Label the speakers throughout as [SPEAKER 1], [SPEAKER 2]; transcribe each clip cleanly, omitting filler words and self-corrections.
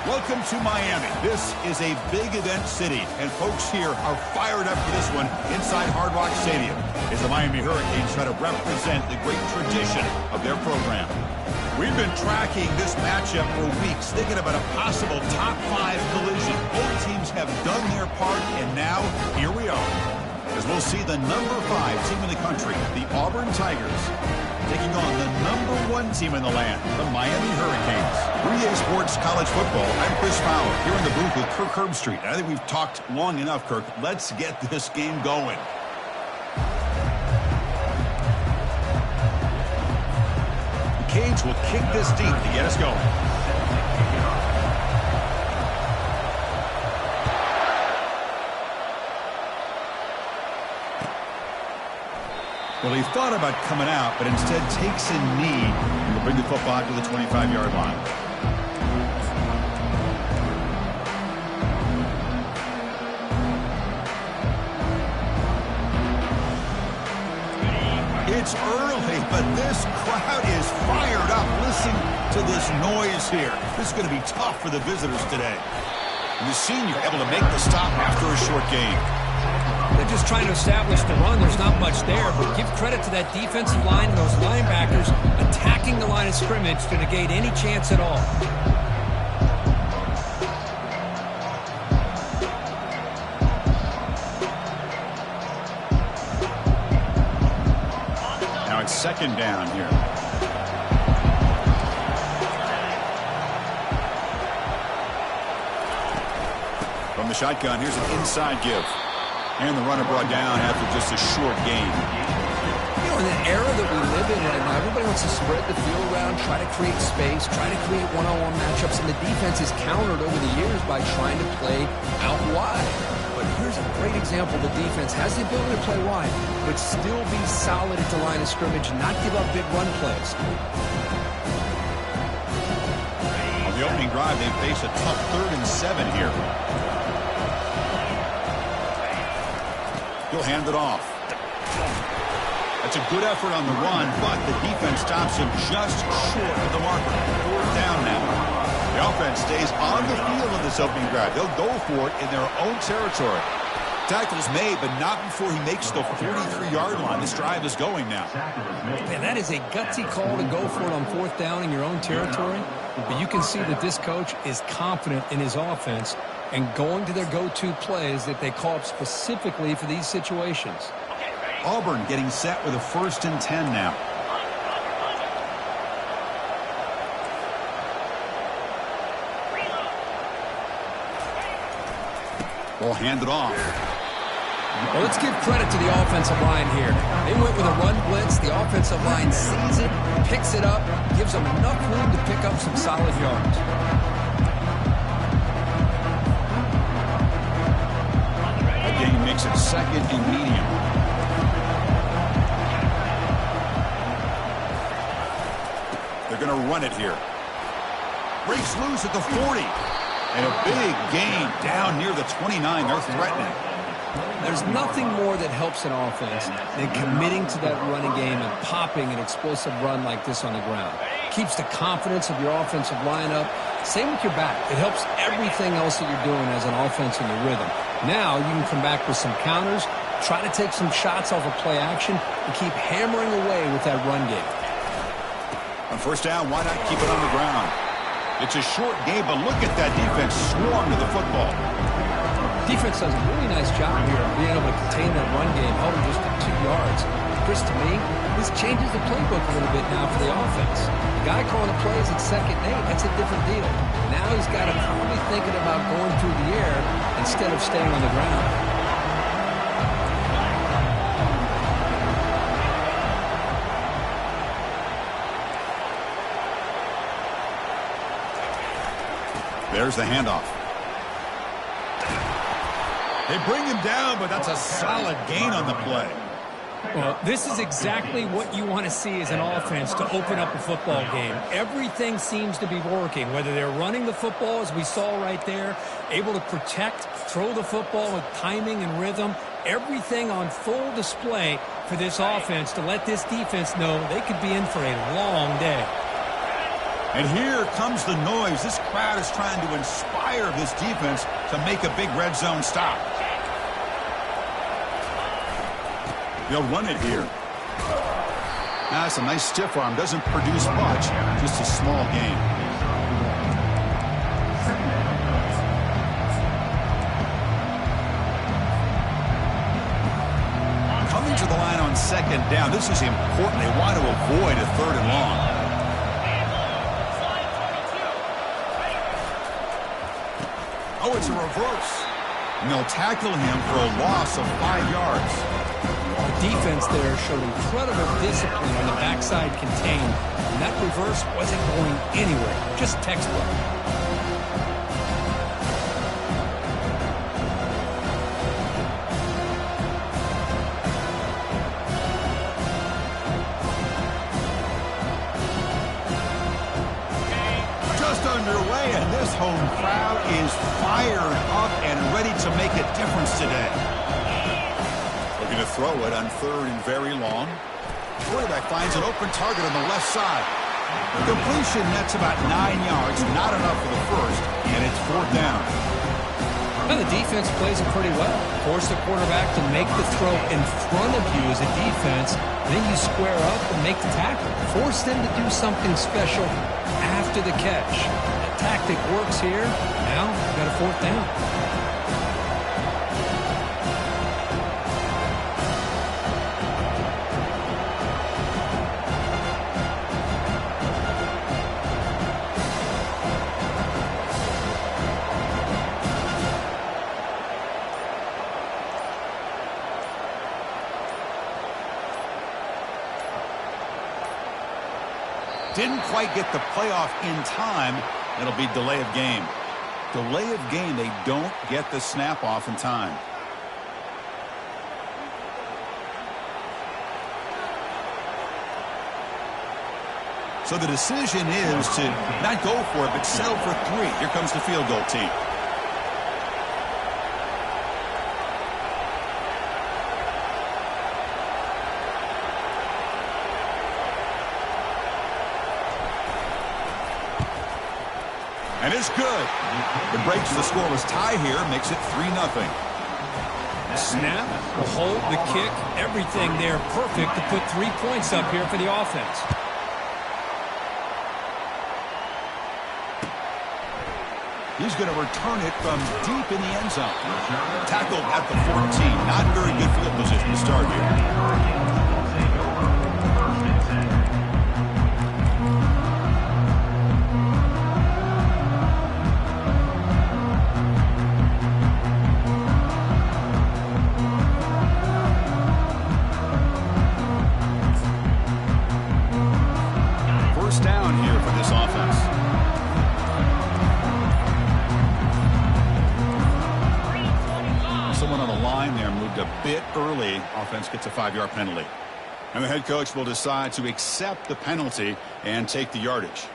[SPEAKER 1] Welcome to Miami. This is a big event city, and folks here are fired up for this one inside Hard Rock Stadium as the Miami Hurricanes try to represent the great tradition of their program. We've been tracking this matchup for weeks, thinking about a possible top 5 collision. Both teams have done their part, and now here we are, as we'll see the number 5 team in the country, the Auburn Tigers, taking on the number 1 team in the land, the Miami Hurricanes. 3A Sports College Football, I'm Chris Fowler, here in the booth with Kirk Herbstreit. I think we've talked long enough, Kirk. Let's get this game going. The Canes will kick this deep to get us going. Well, he thought about coming out, but instead takes a knee and will bring the football out to the 25-yard line. It's early, but this crowd is fired up. Listen to this noise here. This is going to be tough for the visitors today. And the senior able to make the stop after a short gain.
[SPEAKER 2] They're just trying to establish the run. There's not much there, but give credit to that defensive line and those linebackers attacking the line of scrimmage to negate any chance at all.
[SPEAKER 1] Now it's second down here. From the shotgun, here's an inside give. And the runner brought down after just a short gain.
[SPEAKER 2] You know, in the era that we live in right now, everybody wants to spread the field around, try to create space, try to create one-on-one matchups, and the defense is countered over the years by trying to play out wide. But here's a great example. The defense has the ability to play wide, but still be solid at the line of scrimmage, not give up big run plays.
[SPEAKER 1] On the opening drive, they face a tough 3rd and 7 here. He'll hand it off. That's a good effort on the run, but the defense stops him just short of the marker. 4th down now. The offense stays on the field in this opening drive. They'll go for it in their own territory. Tackle's made, but not before he makes the 43-yard line. This drive is going now.
[SPEAKER 2] Man, that is a gutsy call to go for it on 4th down in your own territory. But you can see that this coach is confident in his offense and going to their go-to plays that they call up specifically for these situations.
[SPEAKER 1] Auburn getting set with a 1st and 10 now. We'll hand it off.
[SPEAKER 2] Well, let's give credit to the offensive line here. They went with a run blitz. The offensive line sees it, picks it up, gives them enough room to pick up some solid yards.
[SPEAKER 1] Game makes it 2nd and medium. They're going to run it here. Breaks loose at the 40. And a big gain down near the 29. They're threatening.
[SPEAKER 2] There's nothing more that helps an offense than committing to that running game and popping an explosive run like this on the ground. Keeps the confidence of your offensive line up. Same with your back. It helps everything else that you're doing as an offense in the rhythm. Now you can come back with some counters, try to take some shots off of play action, and keep hammering away with that run game.
[SPEAKER 1] On 1st down, why not keep it on the ground? It's a short game, but look at that defense swarm to the football.
[SPEAKER 2] Defense does a really nice job here of being able to contain that run game, held him just to 2 yards. Chris, to me, this changes the playbook a little bit now for the offense. The guy calling the plays at 2nd and 8, that's a different deal. Now he's got to probably thinking about going through the air instead of staying on the ground.
[SPEAKER 1] There's the handoff. They bring him down, but that's a solid gain on the play.
[SPEAKER 2] Well, this is exactly what you want to see as an offense to open up a football game. Everything seems to be working, whether they're running the football, as we saw right there, able to protect, throw the football with timing and rhythm, everything on full display for this offense to let this defense know they could be in for a long day.
[SPEAKER 1] And here comes the noise. This crowd is trying to inspire this defense to make a big red zone stop. They'll run it here. That's a nice stiff arm. Doesn't produce much, just a small gain. Coming to the line on second down. This is important. They want to avoid a third and long. Oh, it's a reverse. And they'll tackle him for a loss of 5 yards.
[SPEAKER 2] The defense there showed incredible discipline on the backside contained. And that reverse wasn't going anywhere. Just textbook.
[SPEAKER 1] Underway, and this home crowd is fired up and ready to make a difference today. Looking to throw it on third and very long. Quarterback finds an open target on the left side. The completion nets about 9 yards, not enough for the first, and it's fourth down.
[SPEAKER 2] Well, the defense plays it pretty well. Force the quarterback to make the throw in front of you as a defense. Then you square up and make the tackle. Force them to do something special after the catch. The tactic works here. Now you've got a fourth down.
[SPEAKER 1] Didn't quite get the playoff in time. It'll be delay of game. Delay of game, they don't get the snap off in time. So the decision is to not go for it, but settle for 3. Here comes the field goal team. And it's good. It breaks the scoreless tie here, makes it 3-0.
[SPEAKER 2] Snap, the hold, the kick, everything there perfect to put 3 points up here for the offense.
[SPEAKER 1] He's going to return it from deep in the end zone. Tackled at the 14. Not very good field position to start here. Bit early. Offense gets a 5-yard penalty. And the head coach will decide to accept the penalty and take the yardage.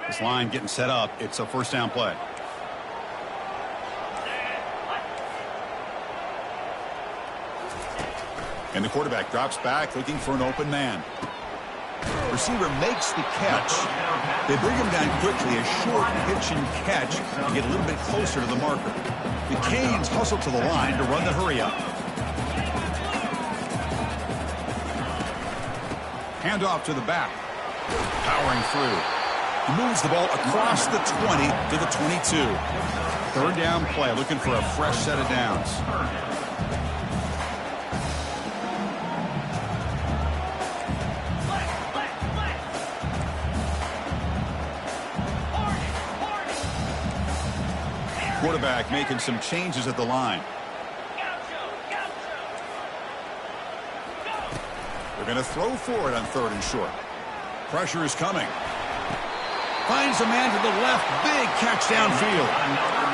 [SPEAKER 1] This line getting set up. It's a first down play. And the quarterback drops back looking for an open man. Receiver makes the catch. They bring him down quickly, a short pitch and catch to get a little bit closer to the marker. The Canes hustle to the line to run the hurry up. Hand off to the back. Powering through. He moves the ball across the 20 to the 22. Third down play, looking for a fresh set of downs. Quarterback making some changes at the line. They're going to throw for it on third and short. Pressure is coming. Finds a man to the left. Big catch downfield.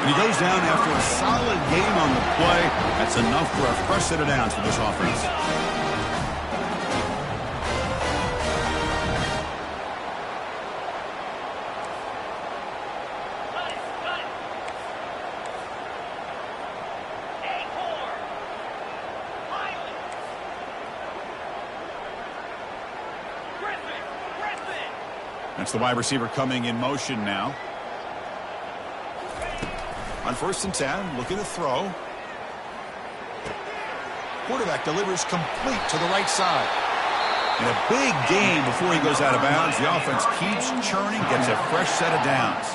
[SPEAKER 1] And he goes down after a solid game on the play. That's enough for a fresh set of downs for this offense. That's the wide receiver coming in motion now. On 1st and 10, looking to throw. Quarterback delivers complete to the right side. And a big gain before he goes out of bounds. The offense keeps churning, gets a fresh set of downs.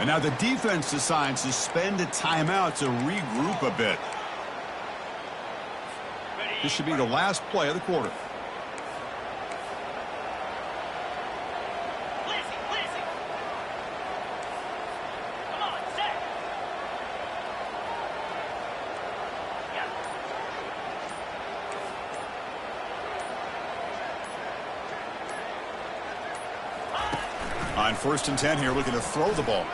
[SPEAKER 1] And now the defense decides to spend a timeout to regroup a bit. This should be the last play of the quarter. On 1st and 10 here, looking to throw the ball.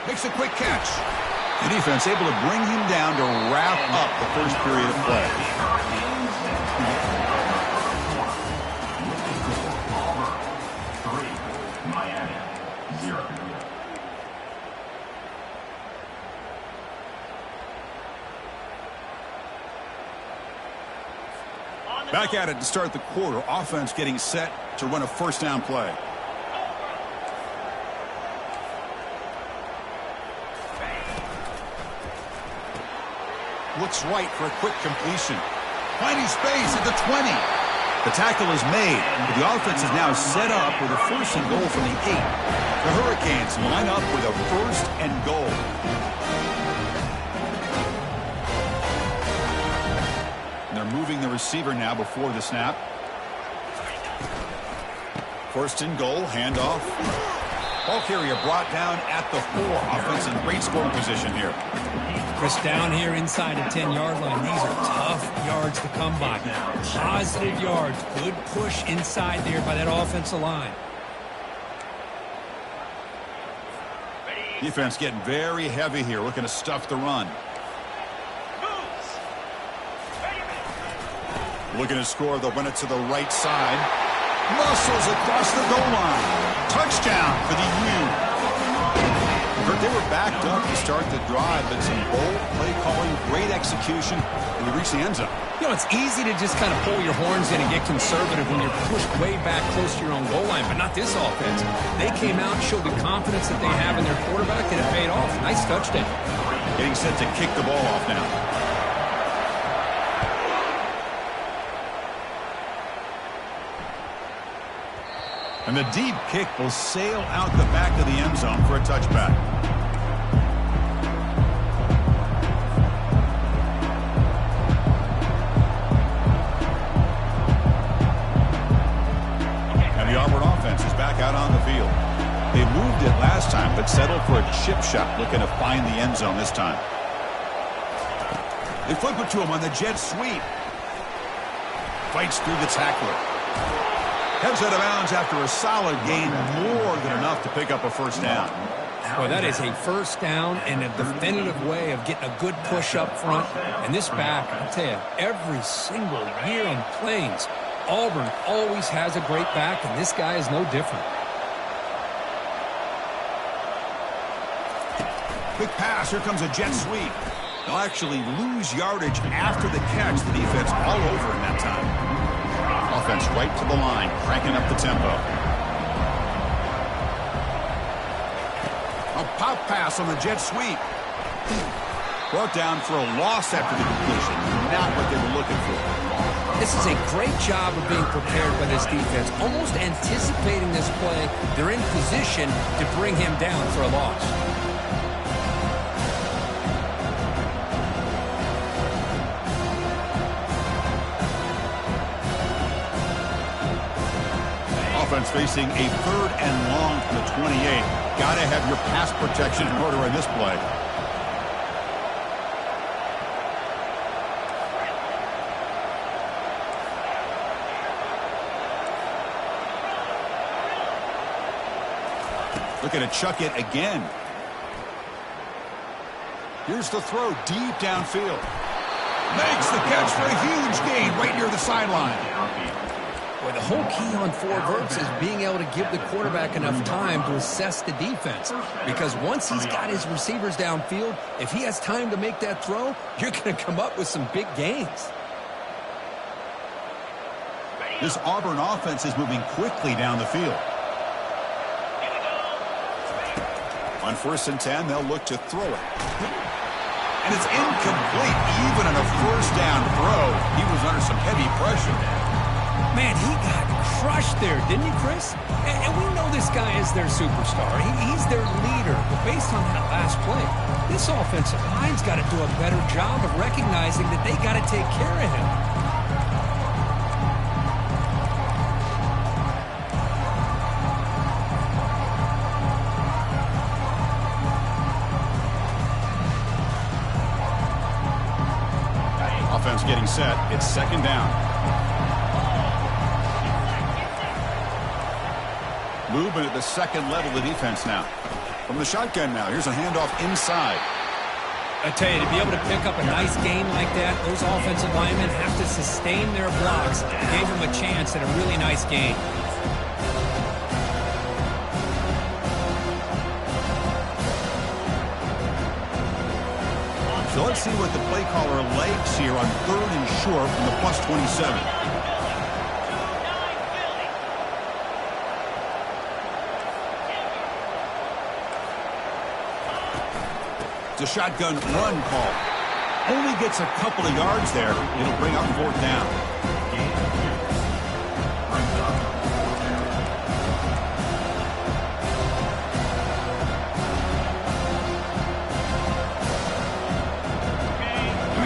[SPEAKER 1] Makes a quick catch. The defense able to bring him down to wrap up the first period of play. Back at it to start the quarter. Offense getting set to run a 1st down play. Looks right for a quick completion. Finding space at the 20. The tackle is made, but the offense is now set up with a 1st and goal from the 8. The Hurricanes line up with a 1st and goal. And they're moving the receiver now before the snap. 1st and goal, handoff. Ball carrier brought down at the 4. Offense in great scoring position here.
[SPEAKER 2] Chris, down here inside the 10-yard line, these are tough yards to come by. Positive yards, good push inside there by that offensive line.
[SPEAKER 1] Defense getting very heavy here, looking to stuff the run. Looking to score, they'll run it to the right side. Muscles across the goal line. Touchdown for the U. They were backed up to start the drive, but some bold play calling, great execution, and we reach the end zone.
[SPEAKER 2] You know, it's easy to just kind of pull your horns in and get conservative when you're pushed way back close to your own goal line, but not this offense. They came out and showed the confidence that they have in their quarterback, and it paid off. Nice touchdown.
[SPEAKER 1] Getting set to kick the ball off now. And the deep kick will sail out the back of the end zone for a touchback. And the Auburn offense is back out on the field. They moved it last time, but settled for a chip shot, looking to find the end zone this time. They flip it to him on the jet sweep. Fights through the tackler. Heads out of bounds after a solid gain, more than enough to pick up a 1st down.
[SPEAKER 2] Well, that is a 1st down and a definitive way of getting a good push up front. And this back, I'll tell you, every single year on Plains, Auburn always has a great back, and this guy is no different.
[SPEAKER 1] Quick pass, here comes a jet sweep. They'll actually lose yardage after the catch. The defense all over in that time. Offense right to the line, cranking up the tempo. A pop pass on the jet sweep. Brought down for a loss after the completion. Not what they were looking for.
[SPEAKER 2] This is a great job of being prepared by this defense. Almost anticipating this play, they're in position to bring him down for a loss.
[SPEAKER 1] Offense facing a 3rd and long from the 28. Got to have your pass protection in order in this play. Looking to chuck it again. Here's the throw deep downfield. Makes the catch for a huge gain right near the sideline.
[SPEAKER 2] Well, the whole key on 4 verts is being able to give the quarterback enough time to assess the defense. Because once he's got his receivers downfield, if he has time to make that throw, you're going to come up with some big gains.
[SPEAKER 1] This Auburn offense is moving quickly down the field. On 1st and 10, they'll look to throw it. And it's incomplete. Even on a first down throw, he was under some heavy pressure.
[SPEAKER 2] Man, he got crushed there, didn't he, Chris? And we know this guy is their superstar. He's their leader. But based on that last play, this offensive line's got to do a better job of recognizing that they got to take care of him.
[SPEAKER 1] Offense getting set. It's 2nd down. Movement at the 2nd level of defense now. From the shotgun now. Here's a handoff inside.
[SPEAKER 2] I tell you, to be able to pick up a nice game like that, those offensive linemen have to sustain their blocks. Gave them a chance at a really nice game.
[SPEAKER 1] So let's see what the play caller likes here on 3rd and short from the +27. It's a shotgun run call. Only gets a couple of yards there. It'll bring up 4th down.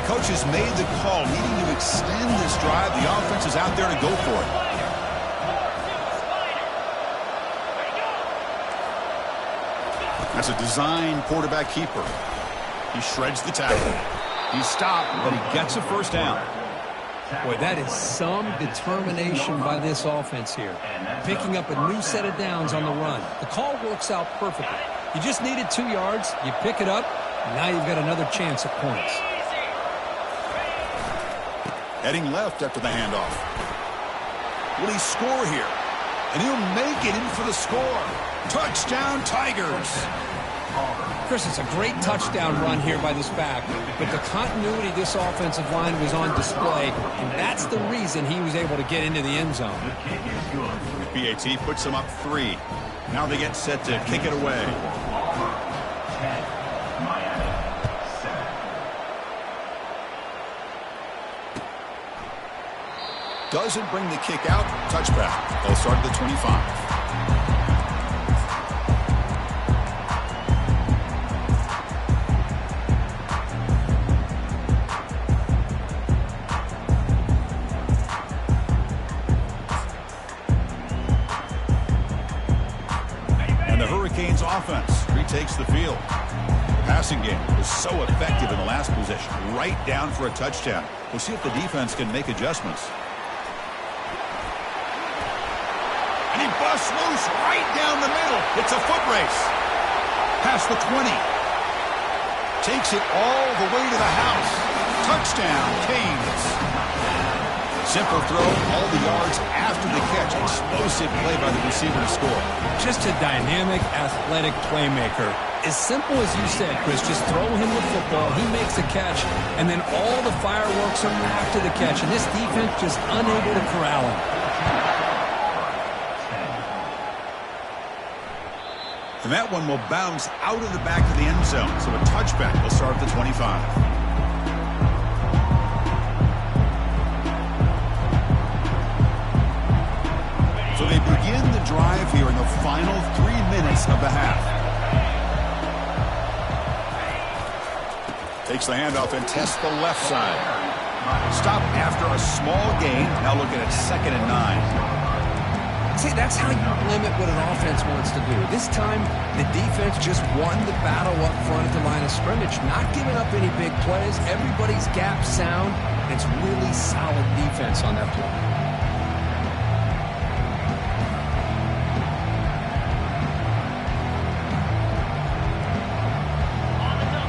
[SPEAKER 1] Coach has made the call, needing to extend this drive. The offense is out there to go for it. That's a design quarterback keeper. He shreds the tackle. He's stopped, but he gets a 1st down.
[SPEAKER 2] Boy, that is some determination by this offense here. Picking up a new set of downs on the run. The call works out perfectly. You just needed 2 yards. You pick it up, and now you've got another chance at points.
[SPEAKER 1] Heading left after the handoff. Will he score here? And he'll make it in for the score. Touchdown, Tigers.
[SPEAKER 2] Chris, it's a great touchdown run here by this back, but the continuity of this offensive line was on display, and that's the reason he was able to get into the end zone.
[SPEAKER 1] BAT puts them up 3. Now they get set to kick it away. Doesn't bring the kick out. Touchback. They'll start at the 25. And the Hurricanes offense retakes the field. The passing game was so effective in the last possession. Right down for a touchdown. We'll see if the defense can make adjustments. And he busts loose right down the middle. It's a foot race. Past the 20. Takes it all the way to the house. Touchdown, Canes. Simple throw, all the yards after the catch. Explosive play by the receiver to score.
[SPEAKER 2] Just a dynamic, athletic playmaker. As simple as you said, Chris, just throw him the football, he makes a catch, and then all the fireworks are after the catch. And this defense just unable to corral him.
[SPEAKER 1] And that one will bounce out of the back of the end zone. So a touchback will start at the 25. So they begin the drive here in the final 3 minutes of the half. Takes the handoff and tests the left side. Stop after a small gain. Now looking at 2nd and 9.
[SPEAKER 2] See, that's how you limit what an offense wants to do. This time, the defense just won the battle up front at the line of scrimmage, not giving up any big plays. Everybody's gap sound, and it's really solid defense on that play.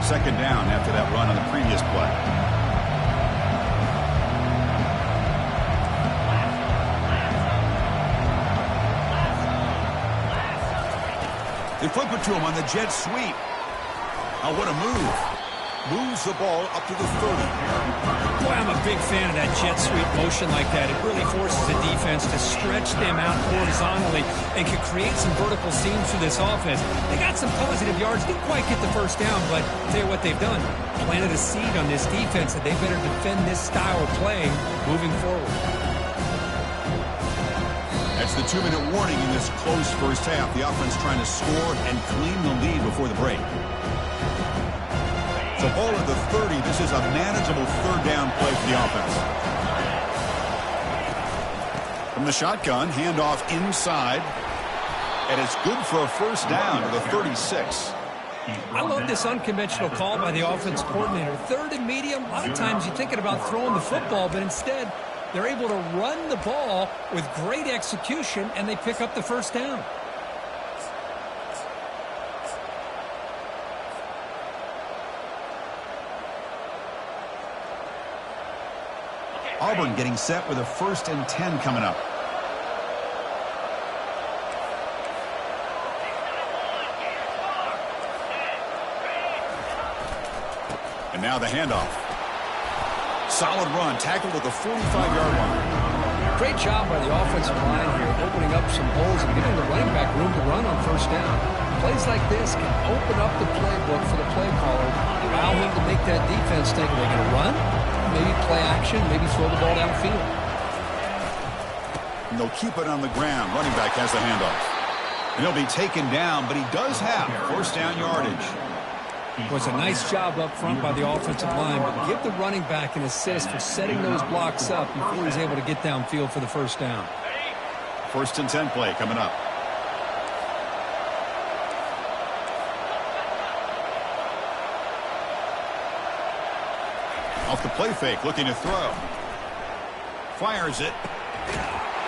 [SPEAKER 1] 2nd down after that run on the previous play. They flip it to him on the jet sweep. Oh, what a move. Moves the ball up to the 30.
[SPEAKER 2] Boy, I'm a big fan of that jet sweep motion like that. It really forces the defense to stretch them out horizontally and can create some vertical seams through this offense. They got some positive yards, didn't quite get the first down, but I'll tell you what they've done. Planted a seed on this defense that they better defend this style of play moving forward.
[SPEAKER 1] That's the 2-minute warning in this close first half. The offense trying to score and clean the lead before the break. So ball at the 30. This is a manageable third down play for the offense. From the shotgun, handoff inside. And it's good for a first down to the 36.
[SPEAKER 2] I love this unconventional call by the offense coordinator. Third and medium, a lot of times you're thinking about throwing the football, but instead they're able to run the ball with great execution, and they pick up the first down.
[SPEAKER 1] Auburn getting set with a 1st and 10 coming up. And now the handoff. Solid run, tackled at the 45-yard line.
[SPEAKER 2] Great job by the offensive line here, opening up some holes and giving the running back room to run on first down. Plays like this can open up the playbook for the play caller, allow him to make that defense think, are they going to run? Maybe play action, maybe throw the ball downfield.
[SPEAKER 1] And they'll keep it on the ground. Running back has the handoff. And he'll be taken down, but he does have first down yardage.
[SPEAKER 2] It was a nice job up front by the offensive line, but give the running back an assist for setting those blocks up before he's able to get downfield for the first down.
[SPEAKER 1] 1st and 10 play coming up. Off the play fake, looking to throw. Fires it.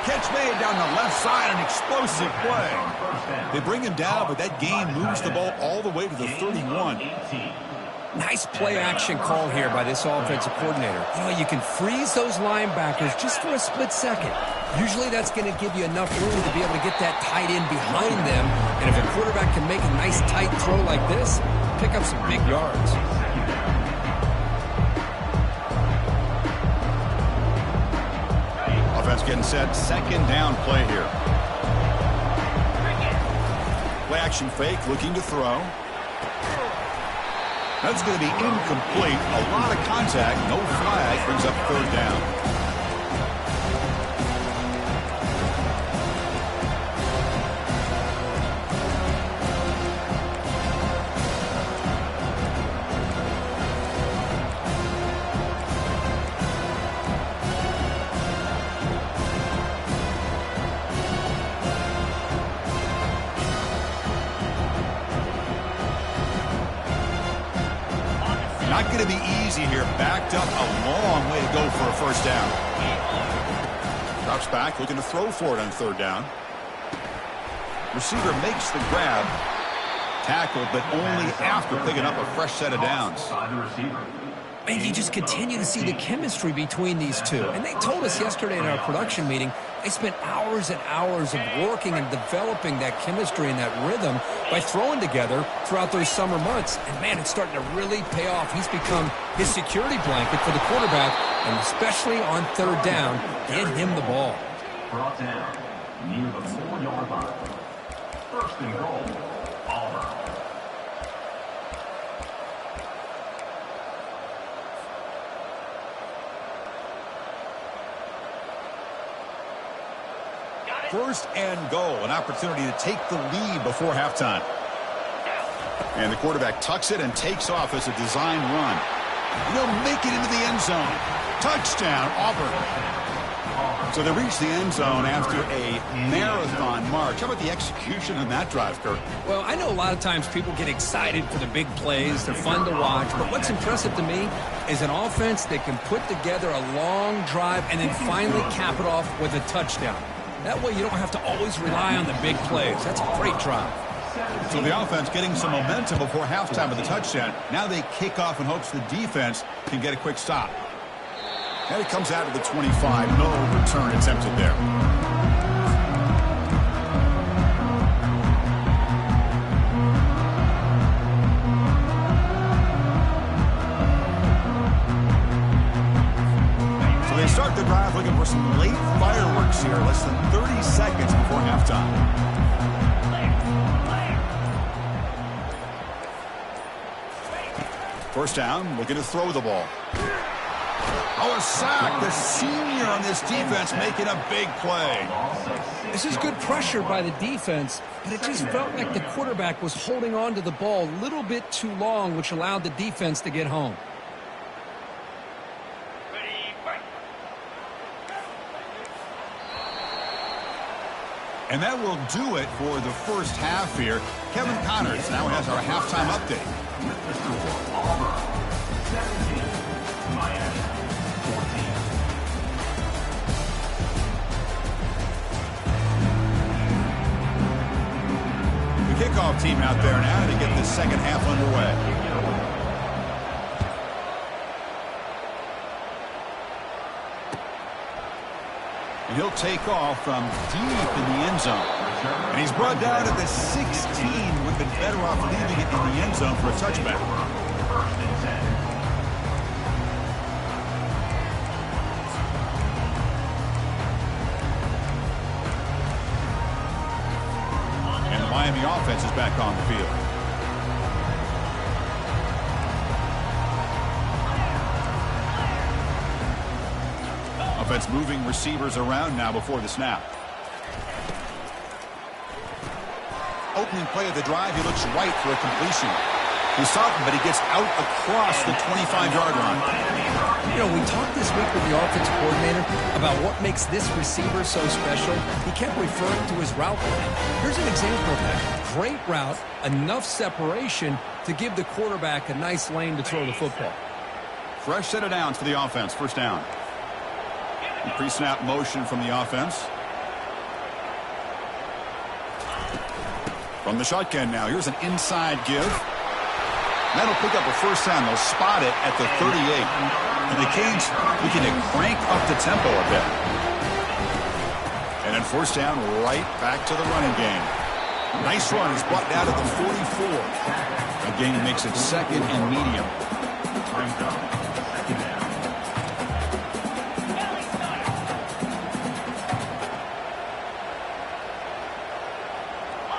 [SPEAKER 1] Catch made down the left side, an explosive play. They bring him down, but that gain moves the ball all the way to the 31.
[SPEAKER 2] Nice play action call here by this offensive coordinator. You know, you can freeze those linebackers just for a split second. Usually that's going to give you enough room to be able to get that tight end behind them. And if a quarterback can make a nice tight throw like this, pick up some big yards.
[SPEAKER 1] Offense getting set. 2nd down play here. Play action fake, looking to throw. That's going to be incomplete. A lot of contact. No flag. Brings up 3rd down. Not going to be easy here. Backed up a long way to go for a first down. Drops back, looking to throw for it on 3rd down. Receiver makes the grab. Tackled, but only after picking up a fresh set of downs.
[SPEAKER 2] And you just continue to see the chemistry between these two. And they told us yesterday in our production meeting, they spent hours and hours of working and developing that chemistry and that rhythm by throwing together throughout those summer months. And, man, it's starting to really pay off. He's become his security blanket for the quarterback, and especially on 3rd down, get him the ball.
[SPEAKER 3] Brought down near the 4-yard line. 1st and goal, Auburn.
[SPEAKER 1] First and goal, an opportunity to take the lead before halftime. And the quarterback tucks it and takes off as a design run. They'll make it into the end zone. Touchdown, Auburn. So they reach the end zone after a marathon march. How about the execution on that drive, Kirk?
[SPEAKER 2] Well, I know a lot of times people get excited for the big plays. They're fun to watch. But what's impressive to me is an offense that can put together a long drive and then finally cap it off with a touchdown. That way you don't have to always rely on the big plays. That's a great drive.
[SPEAKER 1] So the offense getting some momentum before halftime with the touchdown. Now they kick off in hopes the defense can get a quick stop. And it comes out to the 25. No return attempted there. than 30 seconds before halftime. First down, looking to throw the ball. Oh, a sack. The senior on this defense making a big play.
[SPEAKER 2] This is good pressure by the defense, but it just felt like the quarterback was holding on to the ball a little bit too long, which allowed the defense to get home.
[SPEAKER 1] And that will do it for the first half here. Kevin Connors now has our halftime update.
[SPEAKER 3] Auburn, 17, Miami, 14.
[SPEAKER 1] The kickoff team out there now to get the second half underway. And he'll take off from deep in the end zone. And he's brought down at the 16. Would have been better off leaving it in the end zone for a touchback.
[SPEAKER 3] First and 10.
[SPEAKER 1] And the Miami offense is back on the field. Offense moving receivers around now before the snap. Opening play of the drive, he looks right for a completion. He's softened, but he gets out across the 25-yard line.
[SPEAKER 2] You know, we talked this week with the offensive coordinator about what makes this receiver so special. He kept referring to his route line. Here's an example of that. Great route, enough separation to give the quarterback a nice lane to throw the football.
[SPEAKER 1] Fresh set of downs for the offense. First down. Pre-snap motion from the offense. From the shotgun now. Here's an inside give. That'll pick up a first down. They'll spot it at the 38. And the Canes looking to crank up the tempo a bit. And then first down right back to the running game. Nice run. He's brought down to the 44. Again, he makes it second and medium.
[SPEAKER 3] Second down.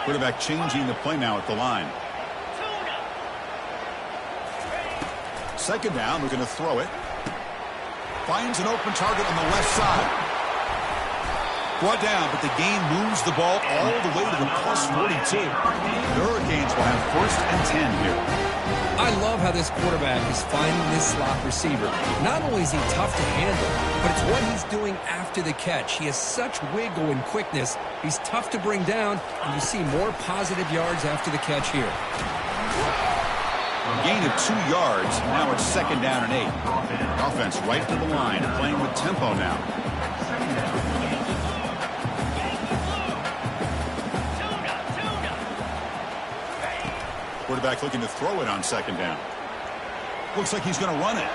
[SPEAKER 1] Quarterback changing the play now at the line. Second down, looking to throw it. Finds an open target on the left side. Brought down, but the gain moves the ball all the way to the plus 42. The Hurricanes will have first and 10 here.
[SPEAKER 2] I love how this quarterback is finding this slot receiver. Not only is he tough to handle, but it's what he's doing after the catch. He has such wiggle and quickness. He's tough to bring down, and you see more positive yards after the catch here.
[SPEAKER 1] Gain of 2 yards. Now it's second down and 8. Offense right to the line, playing with tempo now. Quarterback looking to throw it on second down. Looks like he's going to run it.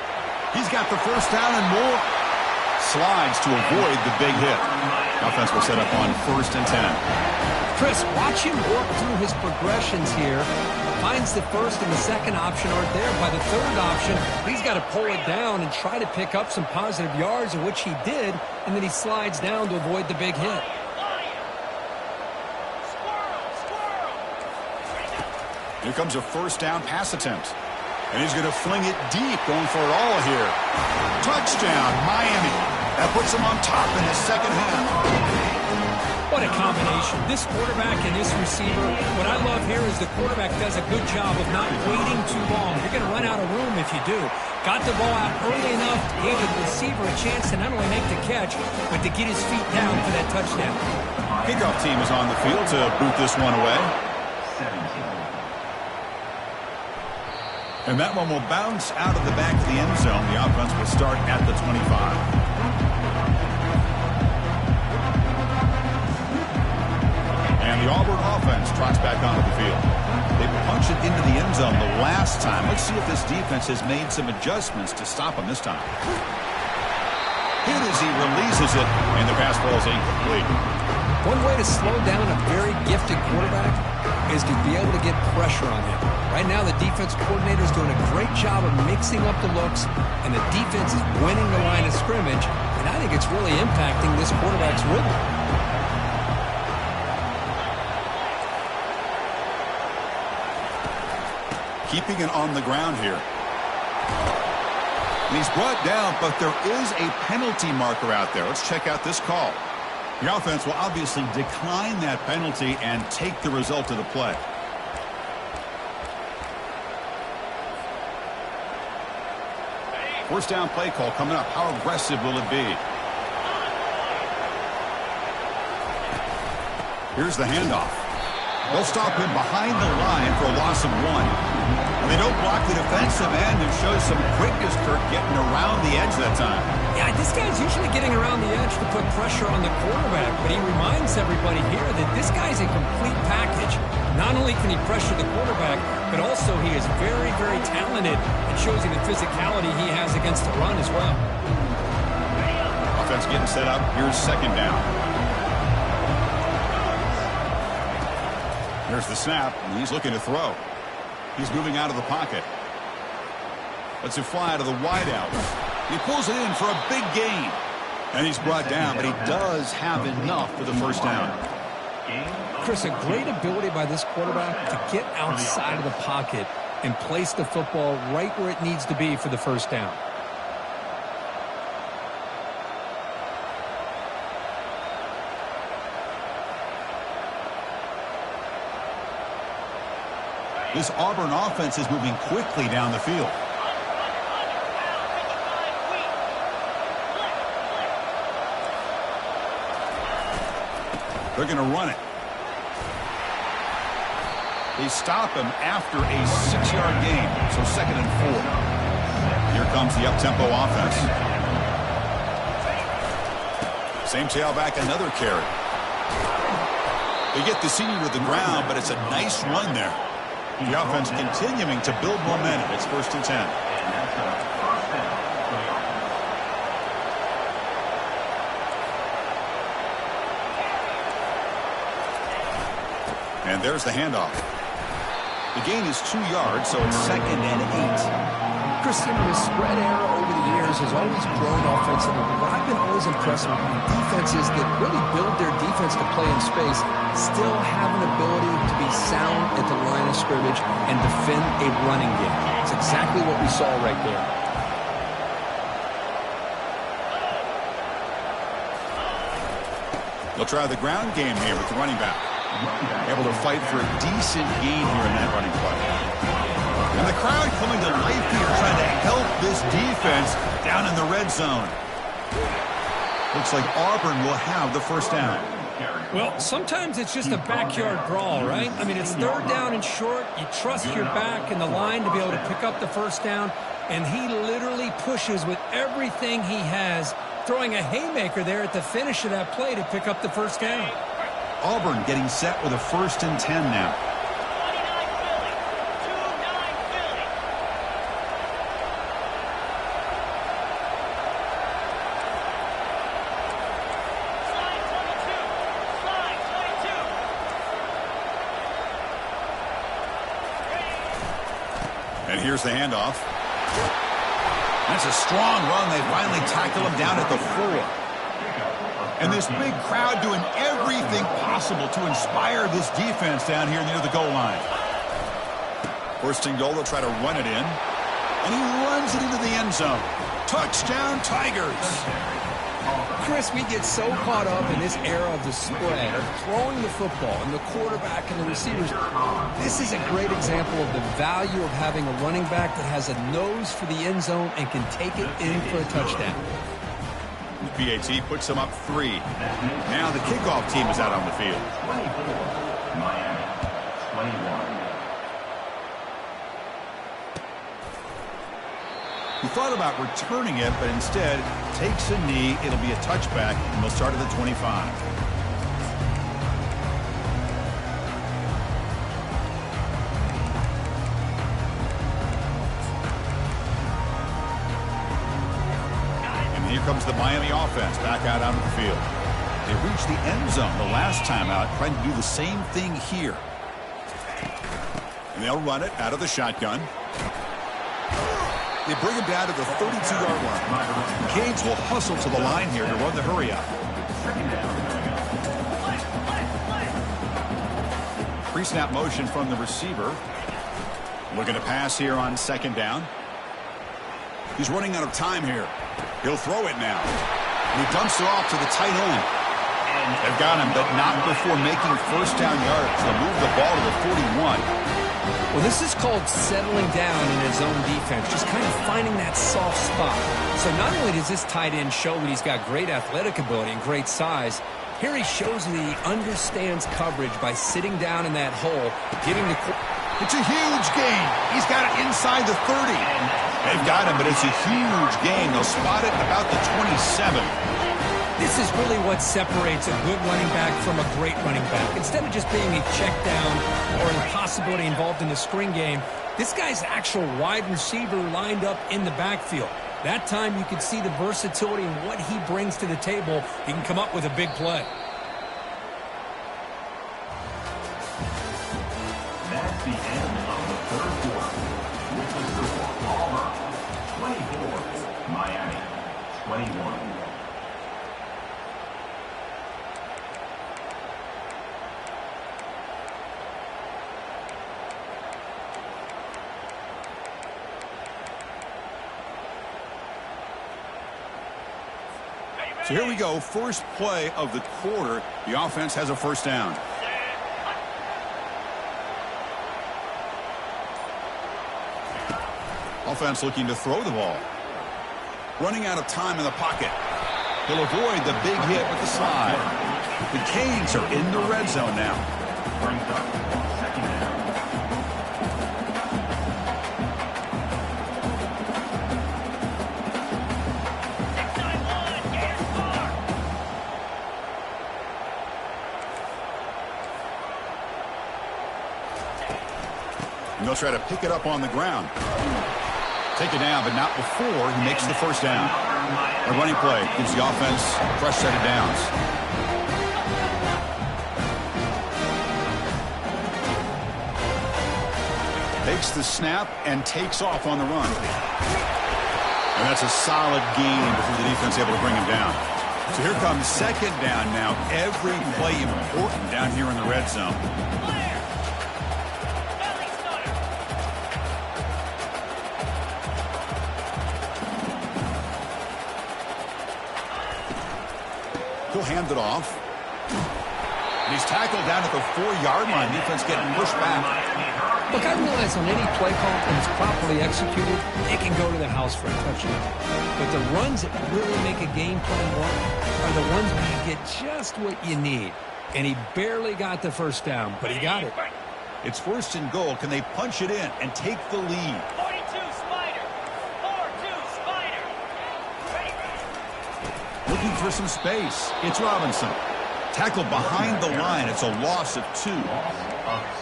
[SPEAKER 1] He's got the first down and more. Slides to avoid the big hit. Offense will set up on first and 10.
[SPEAKER 2] Chris, watch him work through his progressions here. Finds the first and the second option aren't there. By the third option, he's got to pull it down and try to pick up some positive yards, of which he did, and then he slides down to avoid the big hit.
[SPEAKER 1] Here comes a first down pass attempt. And he's going to fling it deep, going for it all here. Touchdown, Miami. That puts him on top in the second half.
[SPEAKER 2] What a combination. This quarterback and this receiver. What I love here is the quarterback does a good job of not waiting too long. You're going to run out of room if you do. Got the ball out early enough, gave the receiver a chance to not only make the catch, but to get his feet down for that touchdown.
[SPEAKER 1] Kickoff team is on the field to boot this one away.
[SPEAKER 3] 17.
[SPEAKER 1] And that one will bounce out of the back of the end zone. The offense will start at the 25. And the Auburn offense trots back onto the field. They punched it into the end zone the last time. Let's see if this defense has made some adjustments to stop them this time. Hit as he releases it, and the pass falls incomplete.
[SPEAKER 2] One way to slow down a very gifted quarterback is to be able to get pressure on him. Right now, the defense coordinator is doing a great job of mixing up the looks, and the defense is winning the line of scrimmage, and I think it's really impacting this quarterback's rhythm.
[SPEAKER 1] keeping it on the ground here. And he's brought down, but there is a penalty marker out there. Let's check out this call. The offense will obviously decline that penalty and take the result of the play. First down play call coming up. How aggressive will it be? Here's the handoff. They'll stop him behind the line for a loss of 1. And they don't block the defensive end and show some quickness, Kirk, getting around the edge that time.
[SPEAKER 2] Yeah, this guy's usually getting around the edge to put pressure on the quarterback, but he reminds everybody here that this guy's a complete package. Not only can he pressure the quarterback, but also he is very, very talented and shows you the physicality he has against the run as well.
[SPEAKER 1] Offense getting set up. Here's second down. There's the snap, and he's looking to throw. He's moving out of the pocket. Lets it fly out of the wideout. He pulls it in for a big gain. And he's brought down, but he does have enough for the first down.
[SPEAKER 2] Chris, a great ability by this quarterback to get outside of the pocket and place the football right where it needs to be for the first down.
[SPEAKER 1] This Auburn offense is moving quickly down the field. They're going to run it. They stop him after a 6-yard gain, so 2nd and 4. Here comes the up-tempo offense. Same tailback, another carry. They get the senior to the ground, but it's a nice run there. The offense continuing to build momentum. It's 1st and 10. And there's the handoff. The gain is 2 yards, so it's 2nd and 8.
[SPEAKER 2] Christian, the spread era over the years has always grown offensively, but I've been always impressed with defenses that really build their defense to play in space, still have an ability to be sound at the line of scrimmage and defend a running game. It's exactly what we saw right there.
[SPEAKER 1] They'll try the ground game here with the running back. Able to fight for a decent gain here in that running play. And the crowd coming to life here, trying to help this defense down in the red zone. Looks like Auburn will have the first down.
[SPEAKER 2] Well, sometimes it's just a backyard brawl, right? I mean, it's 3rd down and short. You trust your back and the line to be able to pick up the first down. And he literally pushes with everything he has, throwing a haymaker there at the finish of that play to pick up the first down.
[SPEAKER 1] Auburn getting set with a 1st and 10 now. And here's the handoff. That's a strong run. They finally tackle him down at the 4. And this big crowd doing everything possible to inspire this defense down here near the goal line. 1st and goal, they'll try to run it in. And he runs it into the end zone. Touchdown, Tigers.
[SPEAKER 2] Chris, we get so caught up in this era of the spread, of throwing the football and the quarterback and the receivers. This is a great example of the value of having a running back that has a nose for the end zone and can take it in for a touchdown.
[SPEAKER 1] The PAT puts them up 3. Now the kickoff team is out on the field.
[SPEAKER 3] Miami, 21.
[SPEAKER 1] He thought about returning it, but instead takes a knee. It'll be a touchback, and they'll start at the 25. Here comes the Miami offense back out onto the field. They reached the end zone the last time out, trying to do the same thing here. And they'll run it out of the shotgun. They bring him down to the 32-yard line. Canes will hustle to the line here to run the hurry up. Pre-snap motion from the receiver. Looking to pass here on second down. He's running out of time here. He'll throw it now. And he dumps it off to the tight end. They've got him, but not before making first down yards. They'll move the ball to the 41.
[SPEAKER 2] Well, this is called settling down in his own defense, just kind of finding that soft spot. So not only does this tight end show that he's got great athletic ability and great size, here he shows that he understands coverage by sitting down in that hole, giving the...
[SPEAKER 1] It's a huge gain. He's got it inside the 30. They've got him, but it's a huge gain. They'll spot it about the 27.
[SPEAKER 2] This is really what separates a good running back from a great running back. Instead of just being a check down or a possibility involved in the screen game, this guy's actual wide receiver lined up in the backfield. That time you can see the versatility and what he brings to the table. He can come up with a big play.
[SPEAKER 3] That's the end of the third quarter. With the score, Auburn 24, Miami 21.
[SPEAKER 1] So here we go, first play of the quarter. The offense has a first down. Offense looking to throw the ball. Running out of time in the pocket. He'll avoid the big hit with the slide. The Canes are in the red zone now.
[SPEAKER 3] Brings up second down.
[SPEAKER 1] And they'll try to pick it up on the ground. Take it down, but not before he makes the first down. A running play gives the offense a fresh set of downs. Takes the snap and takes off on the run. And that's a solid gain before the defense able to bring him down. So here comes second down now. Every play important down here in the red zone. He'll hand it off. And he's tackled down at the 4-yard line. Defense getting pushed back.
[SPEAKER 2] Look, I realize on any play call, when it's properly executed, it can go to the house for a touchdown. But the runs that really make a game plan work are the ones where you get just what you need. And he barely got the first down, but he got it.
[SPEAKER 1] It's first and goal. Can they punch it in and take the lead?
[SPEAKER 4] 42 Spider. 4-2 Spider.
[SPEAKER 1] Looking for some space. It's Robinson. Tackled behind the line. It's a loss of 2.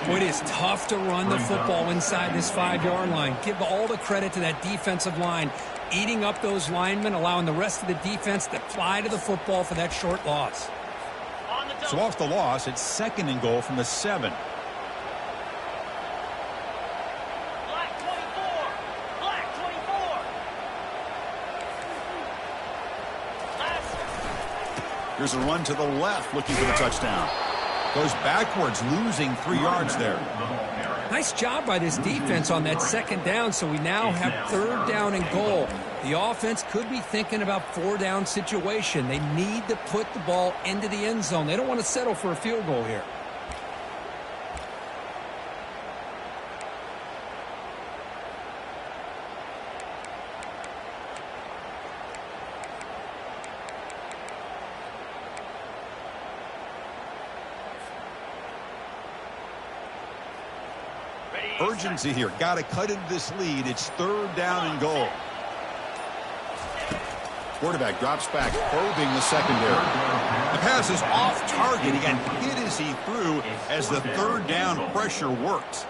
[SPEAKER 2] Boy, it is tough to run the football inside this 5-yard line. Give all the credit to that defensive line, eating up those linemen, allowing the rest of the defense to fly to the football for that short loss.
[SPEAKER 1] So off the loss, it's second and goal from the 7.
[SPEAKER 4] Black 24. Black 24.
[SPEAKER 1] Here's a run to the left, looking for the touchdown. Goes backwards, losing 3 yards there.
[SPEAKER 2] Nice job by this defense on that second down, so we now have third down and goal. The offense could be thinking about 4-down situation. They need to put the ball into the end zone. They don't want to settle for a field goal here.
[SPEAKER 1] Urgency here. Got to cut into this lead. It's third down and goal. Quarterback drops back, probing the secondary. The pass is off target. He got hit as he threw as the third down pressure worked.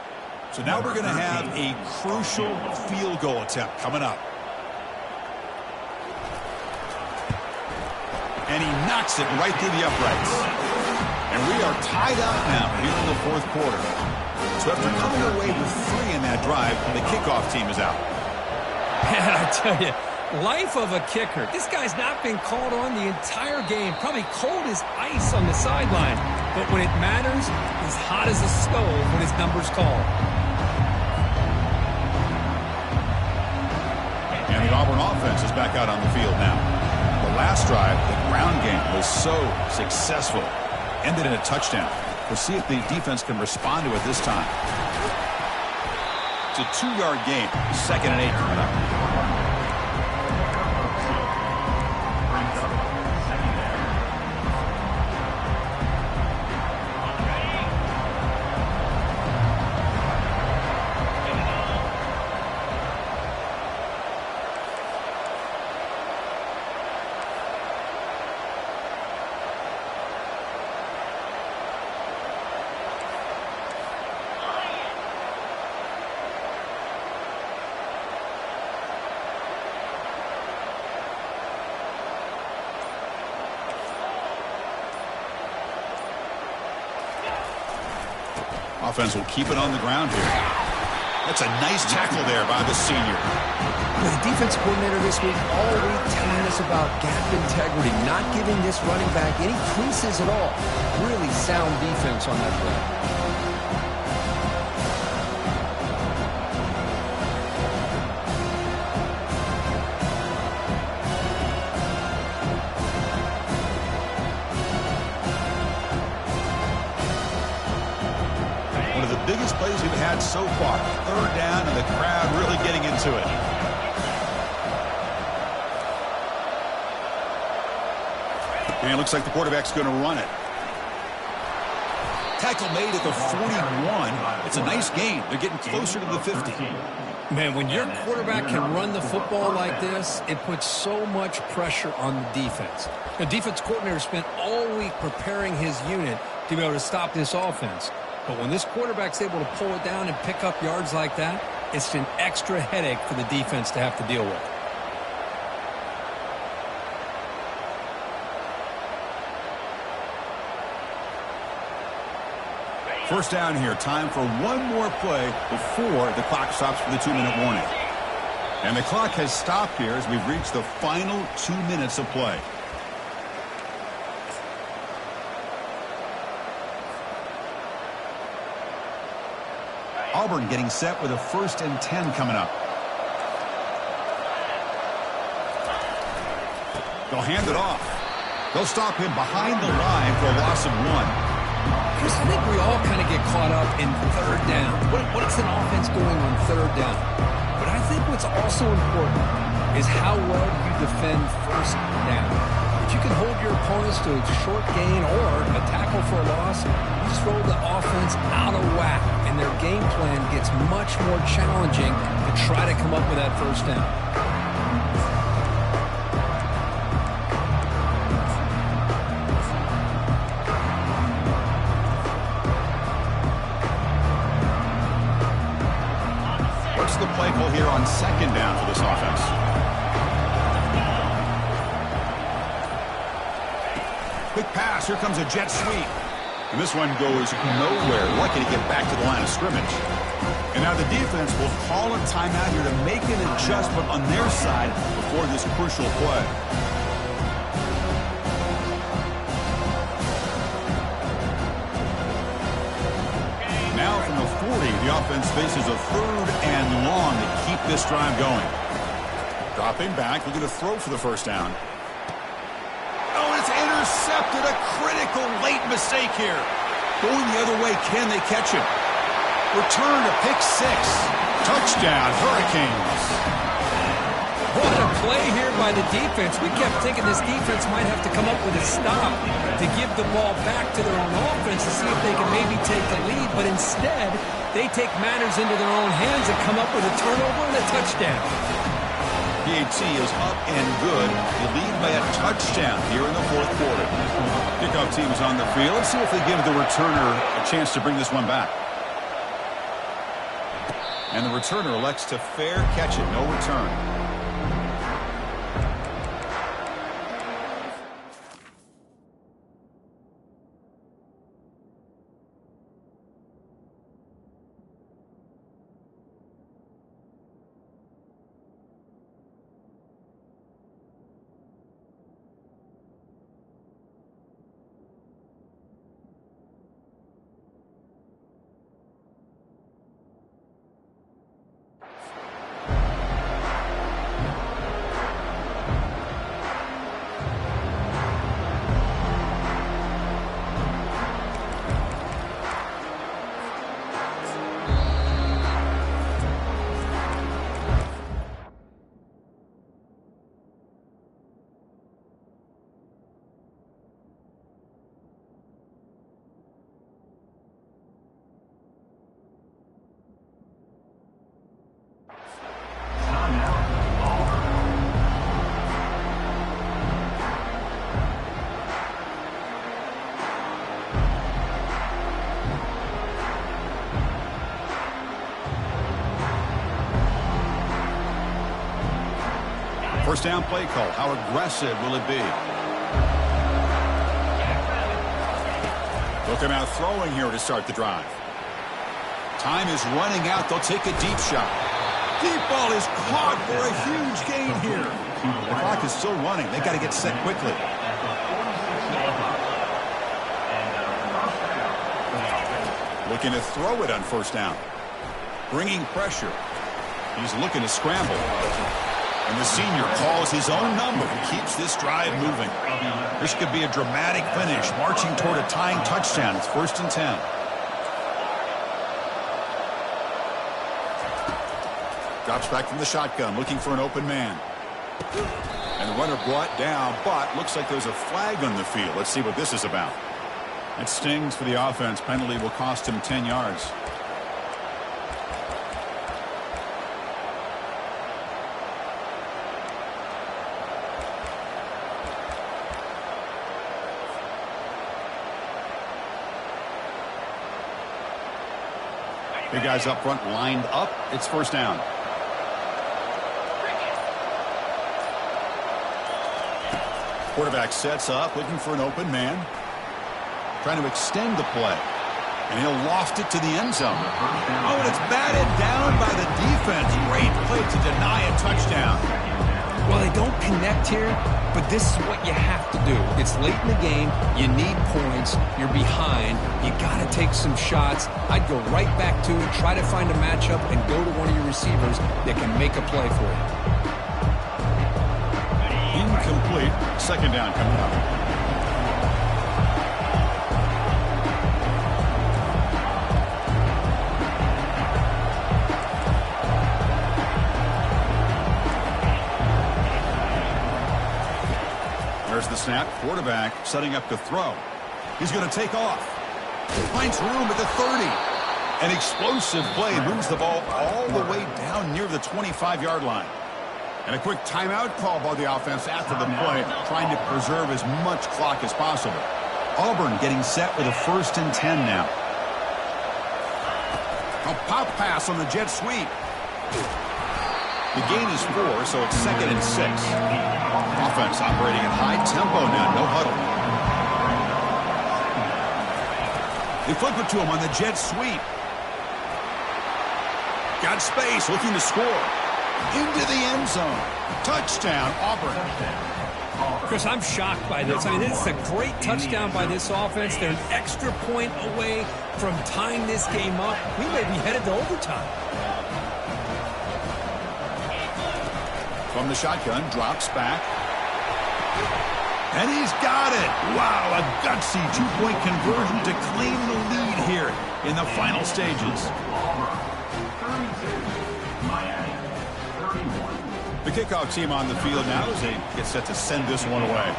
[SPEAKER 1] So now we're going to have a crucial field goal attempt coming up. And he knocks it right through the uprights. And we are tied up now here in the fourth quarter. So after coming away with 3 in that drive, the kickoff team is out.
[SPEAKER 2] Man, I tell you, life of a kicker. This guy's not been called on the entire game. Probably cold as ice on the sideline. But when it matters, he's hot as a stove when his number's called.
[SPEAKER 1] Auburn offense is back out on the field now. The last drive, the ground game was so successful. Ended in a touchdown. We'll see if the defense can respond to it this time. It's a 2-yard gain. 2nd and 8 coming up. Offense will keep it on the ground here. That's a nice tackle there by the senior.
[SPEAKER 2] The defense coordinator this week all week telling us about gap integrity, not giving this running back any creases at all. Really sound defense on that play.
[SPEAKER 1] Biggest plays we've had so far. 3rd down and the crowd really getting into it. And it looks like the quarterback's going to run it. Tackle made at the 41. It's a nice gain. They're getting closer to the 50.
[SPEAKER 2] Man, when your quarterback can run the football like this, it puts so much pressure on the defense. The defense coordinator spent all week preparing his unit to be able to stop this offense. But when this quarterback's able to pull it down and pick up yards like that, it's an extra headache for the defense to have to deal with.
[SPEAKER 1] First down here. Time for one more play before the clock stops for the 2-minute warning. And the clock has stopped here as we've reached the final 2 minutes of play. Auburn getting set with a 1st and 10 coming up. They'll hand it off. They'll stop him behind the line for a loss of 1.
[SPEAKER 2] Chris, I think we all kind of get caught up in 3rd down. What's an offense doing on 3rd down? But I think what's also important is how well you defend 1st down. If you can hold your opponents to a short gain or a tackle for a loss, you just roll the offense out of whack, and their game plan gets much more challenging to try to come up with that 1st down.
[SPEAKER 1] What's the play call here on 2nd down for this offense? Quick pass. Here comes a jet sweep. And this one goes nowhere. Lucky to get back to the line of scrimmage. And now the defense will call a timeout here to make an adjustment on their side before this crucial play. Now from the 40, the offense faces a 3rd and long to keep this drive going. Dropping back, looking to throw for the 1st down. Oh, it's intercepted. A critical late mistake here. Going the other way, can they catch it? Return to pick 6. Touchdown, Hurricanes.
[SPEAKER 2] What a play here by the defense. We kept thinking this defense might have to come up with a stop to give the ball back to their own offense to see if they can maybe take the lead. But instead, they take matters into their own hands and come up with a turnover and a touchdown.
[SPEAKER 1] PAT is up and good. They lead by a touchdown here in the 4th quarter. Kickoff team is on the field. Let's see if they give the returner a chance to bring this one back. And the returner elects to fair catch it. No return. First down play call. How aggressive will it be? Looking out throwing here to start the drive. Time is running out. They'll take a deep shot. Deep ball is caught for a huge gain here. The clock is still running. They got to get set quickly. Looking to throw it on first down. Bringing pressure. He's looking to scramble. And the senior calls his own number and keeps this drive moving. This could be a dramatic finish, marching toward a tying touchdown. It's 1st and 10. Drops back from the shotgun, looking for an open man. And the runner brought down, but looks like there's a flag on the field. Let's see what this is about. It stings for the offense. Penalty will cost him 10 yards. The guys up front lined up. It's first down. Quarterback sets up, looking for an open man. Trying to extend the play. And he'll loft it to the end zone. Oh, and it's batted down by the defense. Great play to deny a touchdown.
[SPEAKER 2] Well, they don't connect here, but this is what you have to do. It's late in the game. You need points. You're behind. You got to take some shots. I'd go right back to it, try to find a matchup, and go to one of your receivers that can make a play for you.
[SPEAKER 1] Incomplete. Second down coming up. There's the snap. Quarterback setting up to throw. He's going to take off. Finds room at the 30. An explosive play. Moves the ball all the way down near the 25-yard line. And a quick timeout call by the offense after the play, trying to preserve as much clock as possible. Auburn getting set with a 1st and 10 now. A pop pass on the jet sweep. The gain is 4, so it's 2nd and 6. Offense operating at high tempo now, no huddle. They flip it to him on the jet sweep. Got space, looking to score. Into the end zone. Touchdown, Auburn.
[SPEAKER 2] Chris, I'm shocked by this. I mean, this is a great touchdown by this offense. They're an extra point away from tying this game up. We may be headed to overtime.
[SPEAKER 1] From the shotgun, drops back. And he's got it. Wow, a gutsy two-point conversion to claim the lead here in the final stages. The kickoff team on the field now as they get set to send this one away.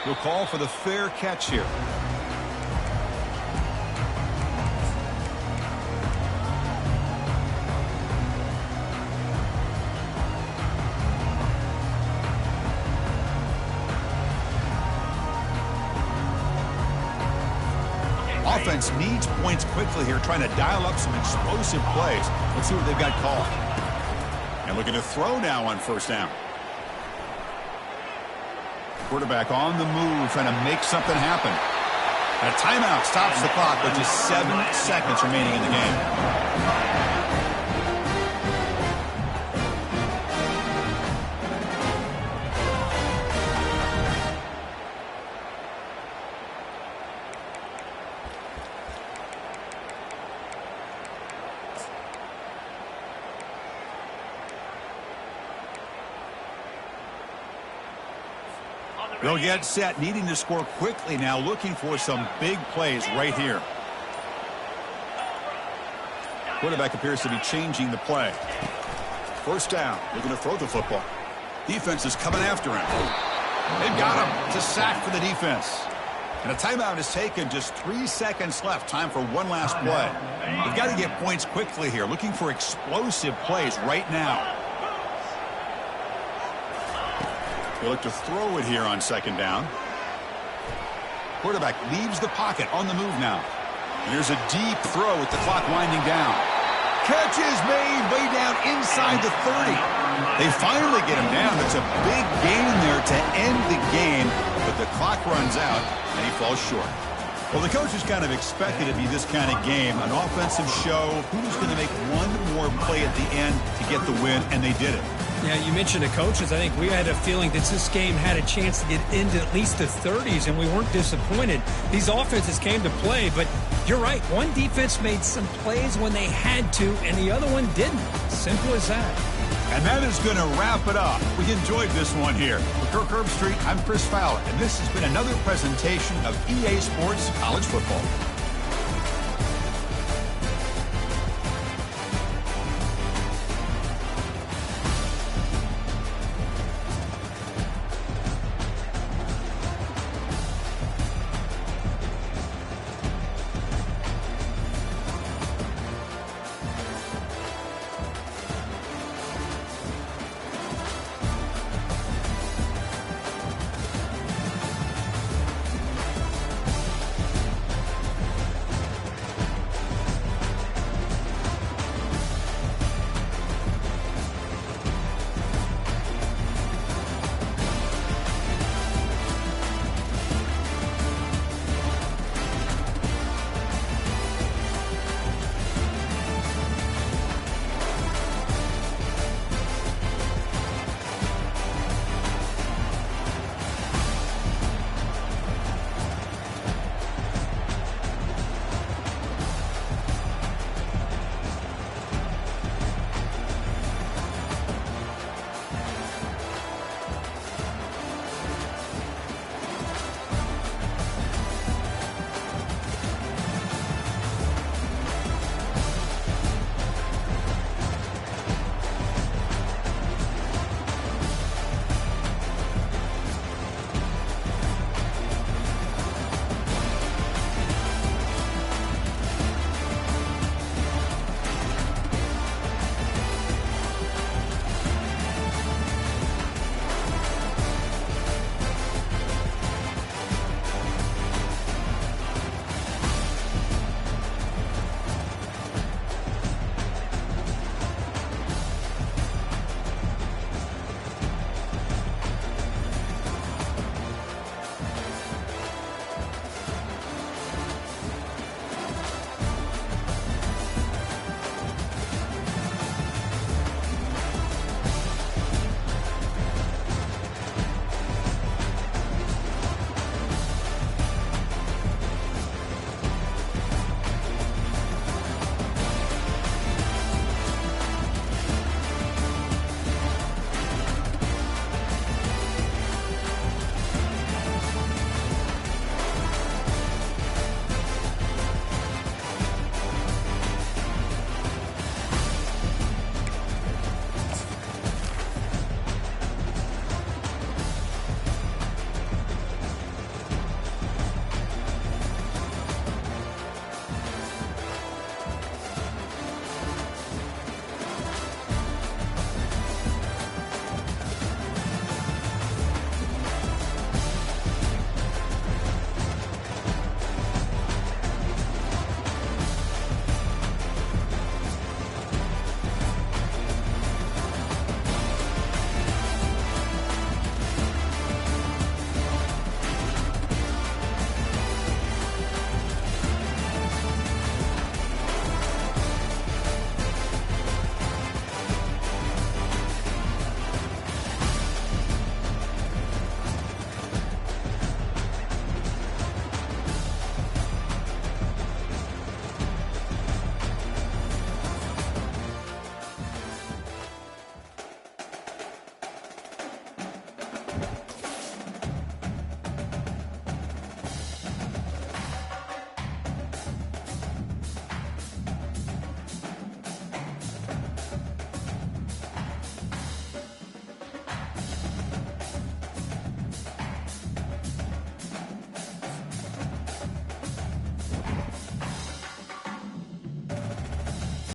[SPEAKER 1] We'll call for the fair catch here. Offense needs points quickly here, trying to dial up some explosive plays. Let's see what they've got called. And looking to throw now on first down. Quarterback on the move, trying to make something happen. And a timeout stops the clock with just 7 seconds remaining in the game. They'll get set, needing to score quickly now, looking for some big plays right here. Quarterback appears to be changing the play. First down, looking to throw the football. Defense is coming after him. They've got him. It's a sack for the defense. And a timeout is taken, just 3 seconds left. Time for one last play. They've got to get points quickly here, looking for explosive plays right now. They look to throw it here on second down. Quarterback leaves the pocket on the move now. And here's a deep throw with the clock winding down. catch is made way down inside the 30. They finally get him down. It's a big gain there to end the game, but the clock runs out, and he falls short. Well, the coaches kind of expected it to be this kind of game, an offensive show. Who's going to make one more play at the end to get the win, and they did it.
[SPEAKER 5] Yeah, you mentioned the coaches. I think we had a feeling that this game had a chance to get into at least the 30s, and we weren't disappointed. These offenses came to play, but you're right. One defense made some plays when they had to, and the other one didn't. Simple as that.
[SPEAKER 1] And that is going to wrap it up. We enjoyed this one here. For Kirk Herbstreit, I'm Chris Fowler, and this has been another presentation of EA Sports College Football.